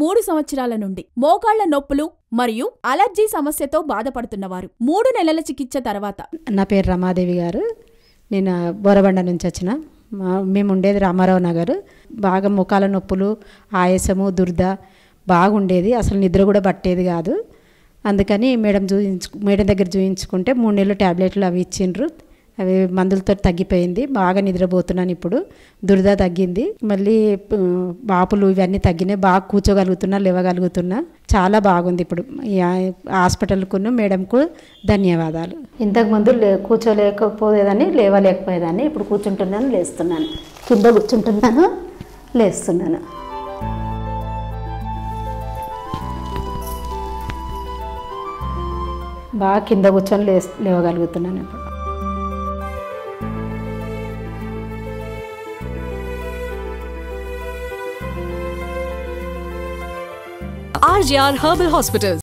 3 సంవత్సరాల నుండి మోకాళ్ల నొప్పులు మరియు అలర్జీ సమస్యతో బాధపడుతున్నవారు 3 నెలల చికిత్స తర్వాత. నా పేరు రమాదేవి గారు. నేను బోరబండ నుంచి వచ్చిన. మేము ఉండేది రామారావు నగర్. బాగా మోకాల నొప్పులు, ఆయాసము, దురద బాగుండేది. అసలు నిద్ర కూడా పట్టేది కాదు. అందుకని మేడం దగ్గర చూయించుకుంటే 3 నెలలు ట్యాబ్లెట్లు అవి ఇచ్చిండ్రు. అవి మందులతో తగ్గిపోయింది. బాగా నిద్రపోతున్నాను. ఇప్పుడు దురద తగ్గింది. మళ్ళీ వాపులు ఇవన్నీ తగ్గినాయి. బాగా కూర్చోగలుగుతున్నా, లేవగలుగుతున్నా. చాలా బాగుంది ఇప్పుడు. ఈ హాస్పిటల్కు మేడంకు ధన్యవాదాలు. ఇంతకుముందు కూర్చోలేకపోయేదాన్ని, లేవలేకపోయేదాన్ని. ఇప్పుడు కూర్చుంటున్నాను, లేస్తున్నాను. కింద కూర్చుంటున్నాను, లేస్తున్నాను. బాగా కింద కూర్చొని లేవగలుగుతున్నాను ఇప్పుడు. RJR Herbal Hospitals,